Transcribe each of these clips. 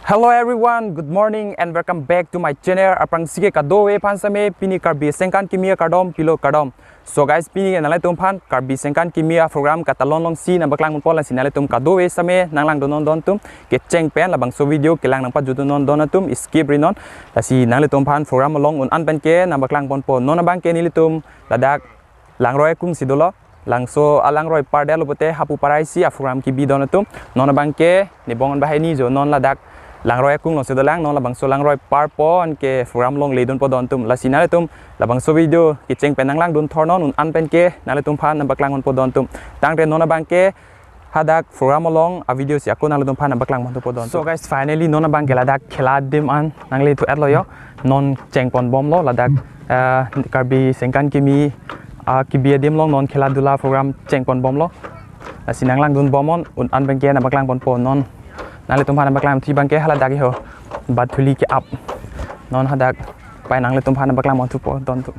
Hello everyone, good morning and welcome back to my channel. Aprang sige kadowe pansame pini karbi sengkan kimia kardom pilo kardom. So guys, pini nalai tumpan karbi sengkan kimia program katalon long si na baklang pola sinale tum kadowe same nanglang donon don tum ke cheng pen labang so video kelang nang pa judonon don tum skip rinon si nalai tumpan program long un an pen ke na baklang pon pon non bang ke nilitum ladak langroy kung sidolo langso alang roy pardelo bote hapu parai si program ki bidon tum non bang ke ni bongon bahai ni jo non ladak langroy kung long sedolang non labang so langroy parpon ke program long ledon podon tum la sinale tum labang so video ki cheng pen nanglang dun thornon un an pen ke nale tum phan na baklang on podon tum tang re non bang ke hadak program long a video si akon nale tum phan na baklang mon podon. So guys, finally non bang ke ladak khela dim an nangle tu atlo yo non cheng pon bom lo ladak karbi sengkan kimi ki bia dim long non khela dula program cheng pon bom lo sinanglang dun bomon un an pen ke na baklang pon pon non nale tumpan baklang ti bangke hala dagi ho bathuli ke up non hadak pai nang le tumpan baklang mon tu po don tu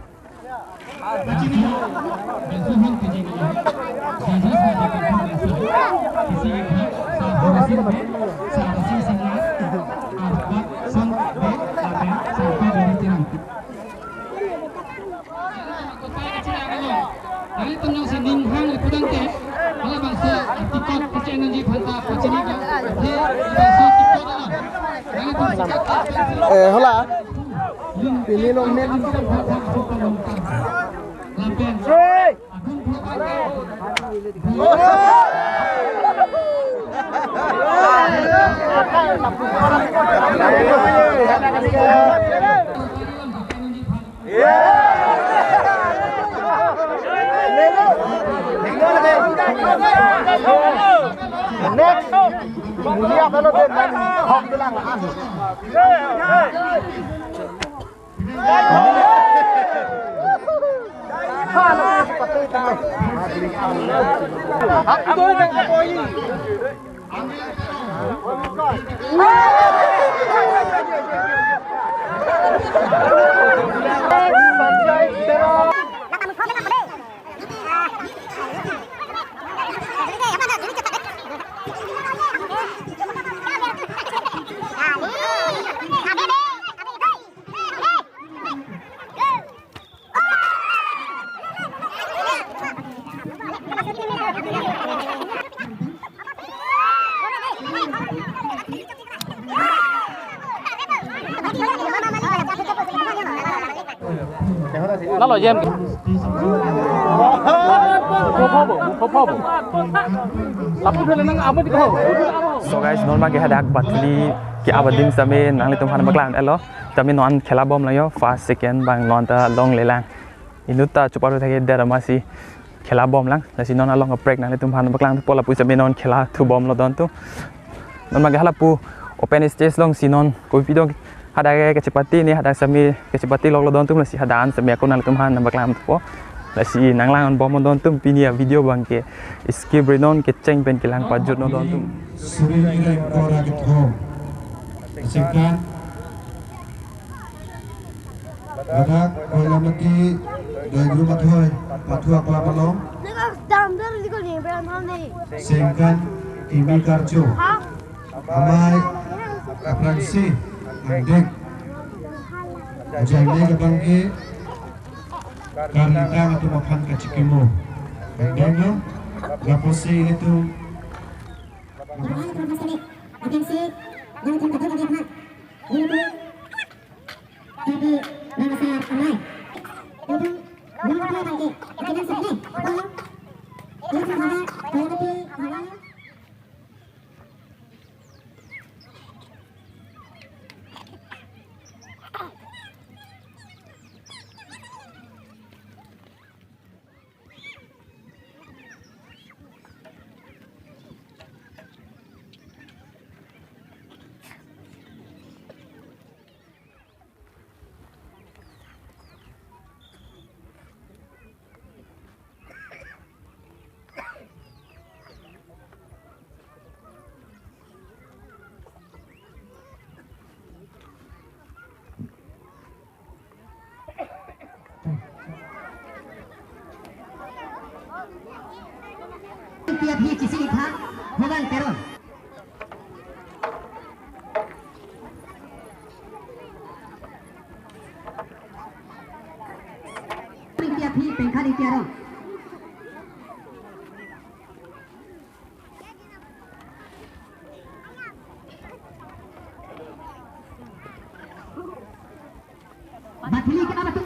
hola pilih lo men next dia kalau dengan hok bilang an nó là game So guys, non bang ke hadak bathuli ki abadim same nang le tumpan baklang elo tami non khela bom layo first second bang non ta long lelang inuta chuparu thake daramasi khela bom lang la si non along a break nang le tumpan baklang pola pu same non khela thu bom lo don tu non bang hala pu open stage long si non ko pidong hadak kecepati ni hadak sami kecepati lo don tum la si hadan sami aku nang le tumpan baklang po la si nanglang bom don tum pinia video bang ke skip renon ke cheng pen kilang pajut no don tum Suriname orang itu, singkat, badak orang lagi dari rumah tuai, patua apa malong, singkat, kimi karjo, amai, aprangsi, andek, jangan kebangki, karena itu makan kacikimo, andeknya, laposi itu. Atensi, yang jumpa tu bagi pihak. Ini tapi nama saya Amai. Itu nama saya bagi. Kita sini. Ini sahaja. Kalau tapi mana? PFP 90 Hogan Peron. Bathuli ke apa tu?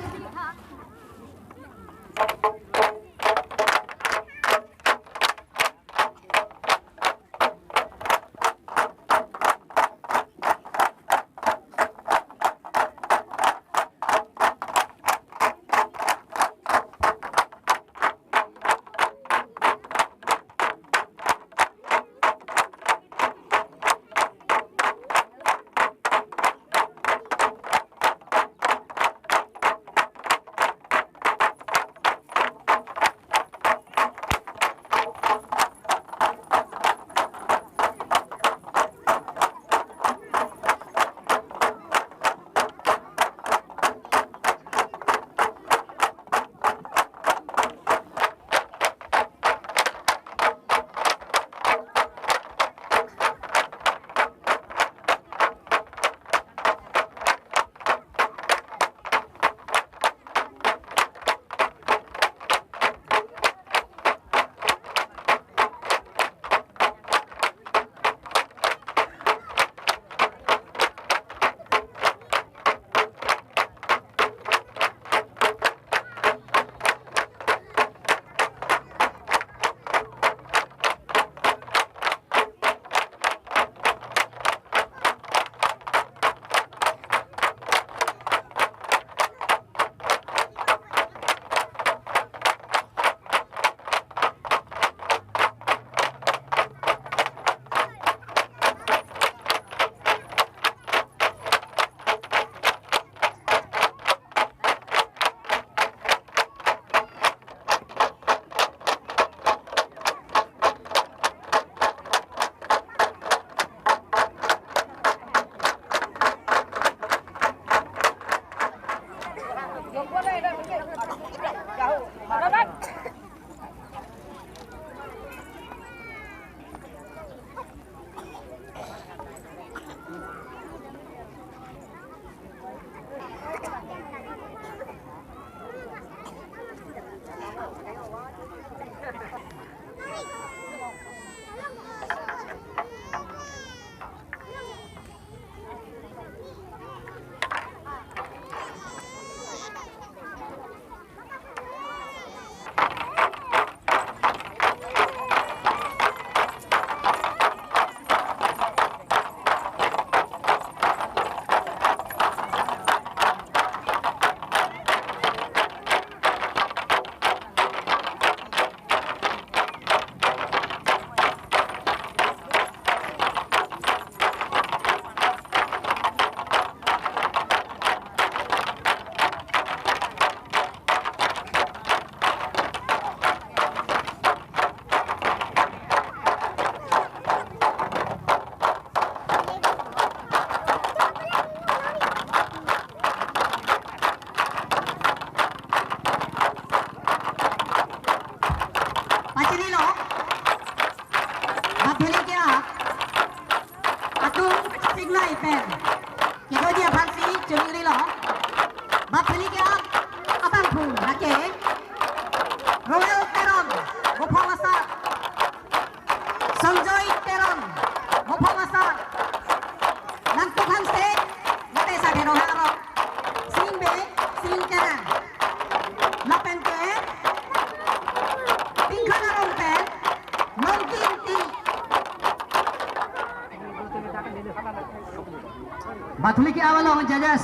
Bathuli ke awalong jajas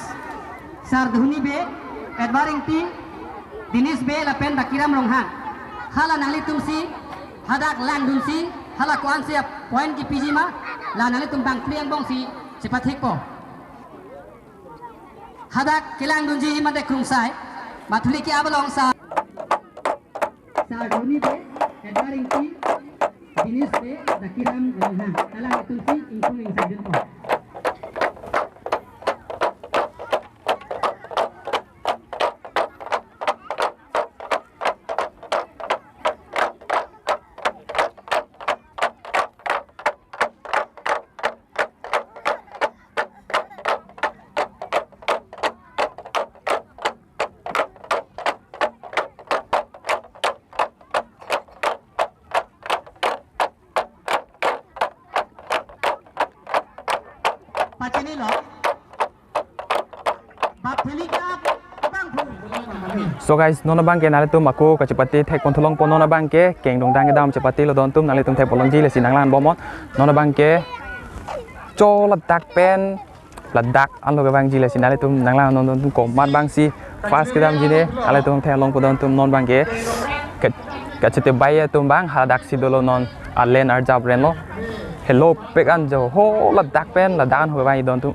Sardhuni be Edwaring ti Dinis be lapen bakiram ronghan hala nangli tumsi hadak lang dunsi hala kuan siap poin ki pijima la nangli tumbang priang bongsi sipathik po hadak kilang dunji himade krungsai Bathuli ke awalong sa Sardhuni be Edwaring ti Dinis be bakiram ronghan hala nangli tumsi including sajun po Pacini lo, Bathuli ka So guys, nona bangke nale tum aku kecepati tek pontolong pon nona bangke keng dong dang dam cepati lo don tum nale tum tek polong ji le sinang lan bomot nona bangke cho ladak pen ladak an lo ke bang ji le sinale tum nang lan non tum ko mat bang si fast ke dam ji ne ale tum tek long podon tum non bangke kecete baye tum bang hadak si dolo non alen ar jab ren lo hello pek an jo ho ladak pen ladan ho bang don tum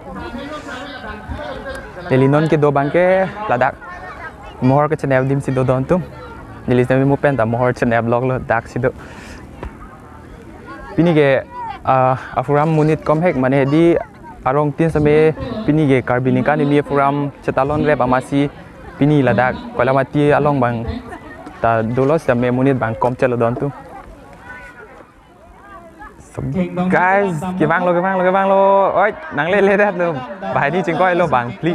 Elinon ke do bangke ladak mohor ke channel dim si do don tum nilis na mo pen ta mohor channel blog lo dak si do pini ke afuram munit kom hek mane di arong tin same pini ke karbinika ni mi afuram chetalon rep amasi pini ladak kolamati along bang ta dolos same munit bang kom chelo don tum guys cái vang lo ôi nắng lên đấy luôn bài đi chừng coi lo bang pli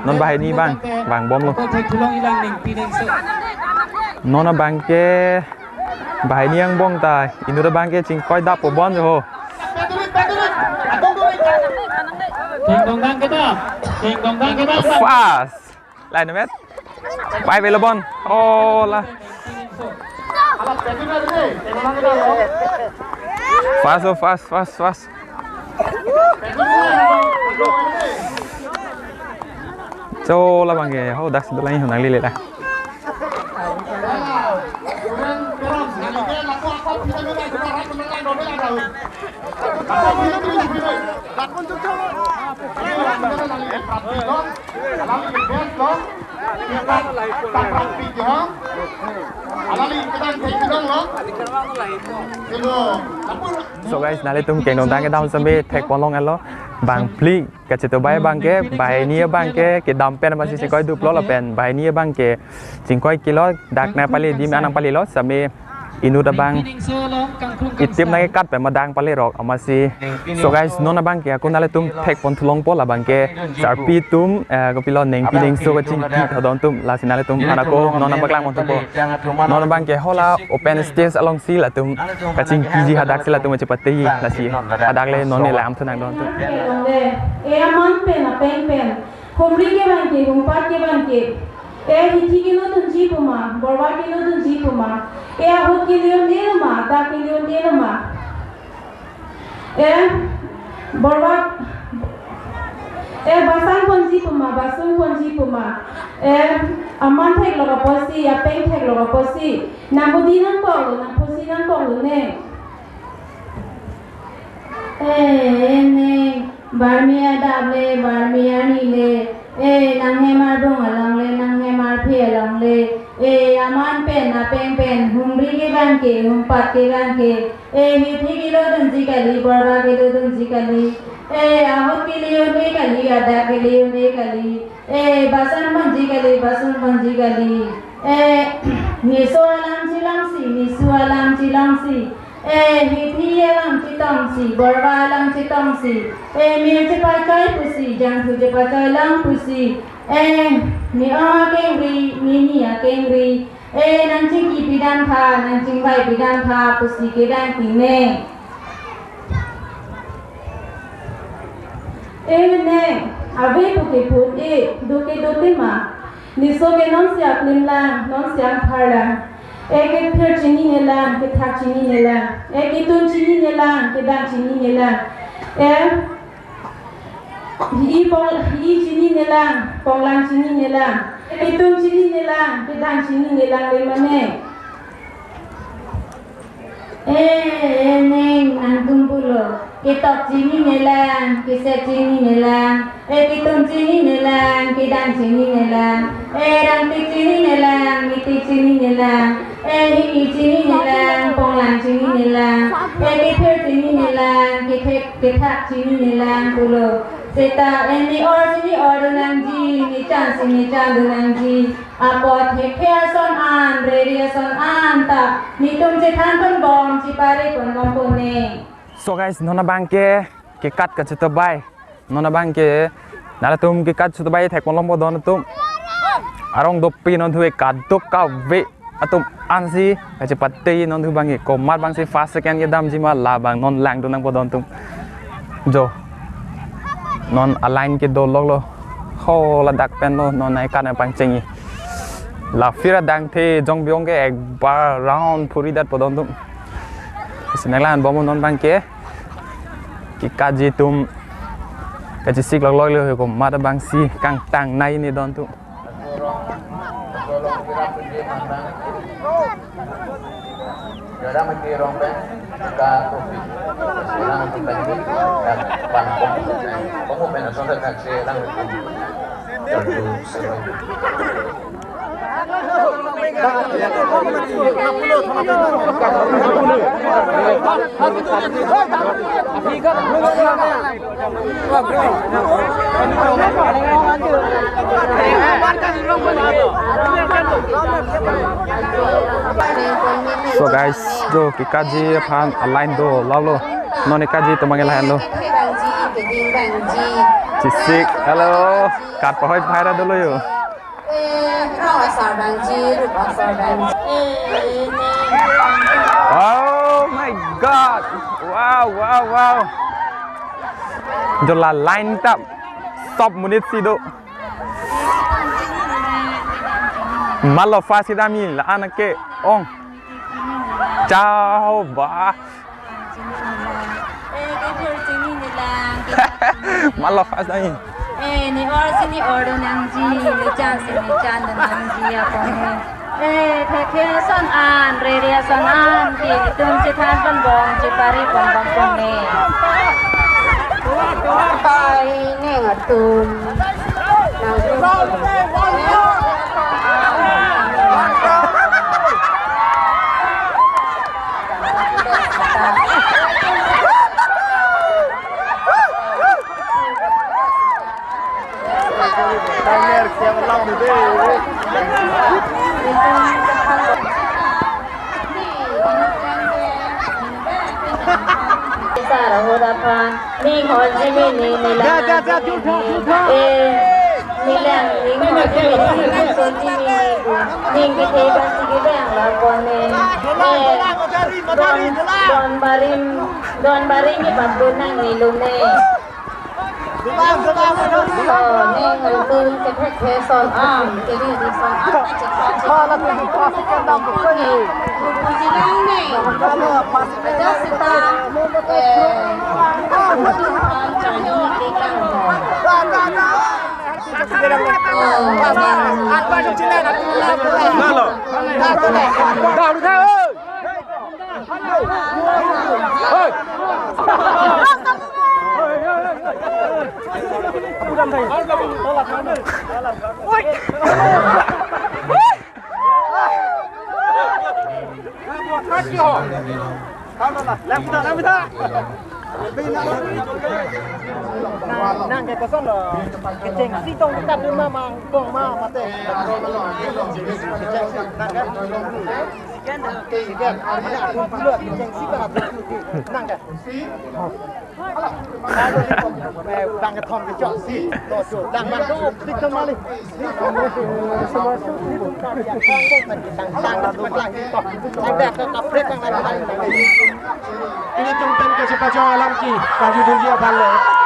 non bài đi bang bom luôn non bang ke bài đi ang bom ta inu bang ke chừng coi đáp của bom rồi fast lại nữa mét bài về lo bom oh là fast so là bằng cái hậu đặc sự lấy hình năng li lại So guys, nale tum keng dong dang ke dam sambe tek polong alo bang pli ke cheto bai bang ke bai nia bang ke dam pen ma si koi du plo la pen bai nia bang ke ching koi kilo dak na pali dim anang pali lo sambe inu da bang itim na ke kat pe madang pali rok amasi so guys nona bang ke aku nale tum tek pon thulong po la bang ke sarpi tum ko pilo neng pi neng so ko ching ki thodon tum la sinale tum anako nona baklang mon tum po nona bang ke hola open stage along si la tum ka ching ki hadak sila tum chepati la si hadak le non ne lam thunang don tum e amon pen a pen homri ke bang ke humpat ke bang ke e hithi ke no tun ji puma borwa ke no tun ji puma e hot ke leon de ma ta ke leon de ma e borwa e basan ponji puma e aman thek loga posi ya pen thek loga posi na bodinan ko na posi nan ko ne ne barmia dable barmia ni le nang he mar dong alang le nang he mar phe alang le aman pen na pen humri ke ban ke humpat ke ban ke hi thi ki lo dun ji kali barba ke lo dun ji kali ahot ke liyo ne kali ada ke liyo ne kali basan manji kali ni so alam chilang si hi thi alam chitang si barba alam chitang si mi che pa kai pusi jang thu che pa kai lang pusi ni a kengri ni a kengri nan ching ki pidan tha nan ching bai pidan tha pusi ke dan ti ne ne ave pu ke phut do ke ma ni so ke non sia plim la non sia phar la एक फिर चीनी नेला के था चीनी नेला एक तुम चीनी नेला के दान चीनी नेला ही चीनी नेला पोंगलां चीनी नेला एक तुम चीनी नेला के दान चीनी नेला ले मने neng nangtung pulo ke tok chini nelang ke se chini nelang ke tum chini nelang ke dan chini nelang rang ti chini nelang mi ti chini nelang hi chini nelang ponglang chini nelang ke phir chini nelang ke thak chini nelang pulo seta ni or nang ji ni chan nang ji apot he son an radio son an ta ni tum che than ton bom chi pare kon bom pone so guys nona bang ke kat ka cheto bai nona bang ke nala tum ke kat cheto bai thek long bo don tum arong do pi non thue ka dok ka ve atum ansi ka chepati non thu bang ke ko mat bang se fast second ke dam ji ma la bang non lang do nang bo don tum jo non align ke do log lo ho la dak pen lo non nai kan bang chengi La fira dang the jong byong ke ek bar round puri dat podon tum. Sinaglan bomo non bang ke. Ki kaji tum. Kaji sik log log le ko mata bang si kang tang nai ni don tu. Jadi mesti rombeng kita kopi. Sekarang kita ini pangkong. Pangkong mana soal taksi lang itu. Jadi sesuai. So guys, do kikaji pan align do lalo. Noni kaji to mangi lahan lo. Cisik, hello. Kat pahoy phaira dulu yo. Oh my god. Wow. Jola line up. Stop munit sido. Malo fasidami la anake ong. Ciao ba. Malo fasidami. Ni or sini ordo nang ji ni chan nang ji apa ni the son an re son an ki tum chi than ban bong chi pari bong bong ne pai ne ngatum ni hon ji mi ni la ni lang ni hon ji mi ni son ji mi ni ki the ban ji ki bang la kon ne don barim ni bab don nang ni lu ne ni ngul tum ke the son am ke ni son am cha la tu pa ke dam ko ni ji lang ne ja sita Nang ke kosan lo, keceng si tong kita tu mama bong mama teh. Keceng si nang kan. Sikan, ada aku pula keceng si kan aku nang kan. Bang ke thom ke jok si, to dang bang tu tik kembali. Semua tu bukan yang bong man dang tu lang to. Dang dak ke kaprek bang lain. Ini jumpen ke siapa jauh alam ki, kaju dunia balik.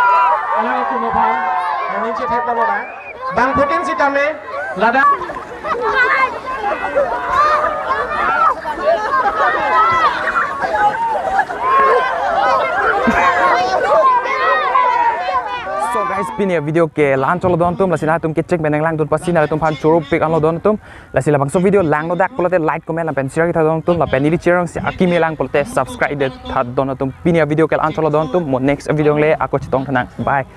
Alam aku mau paham, yang ini cek kalau dah. Bang Putin si kami, lada. So guys, pini video ke lan cholo don tum lasina tum ke check beneng lang tun pasina tum pan churu pick anlo don tum lasila bang so video lang no dak polote like comment la pen share ki thadon tum la pen iri cherang si akimi lang polote subscribe de thad don tum pini video ke lan cholo don tum mo next video le ako chitong thanang bye.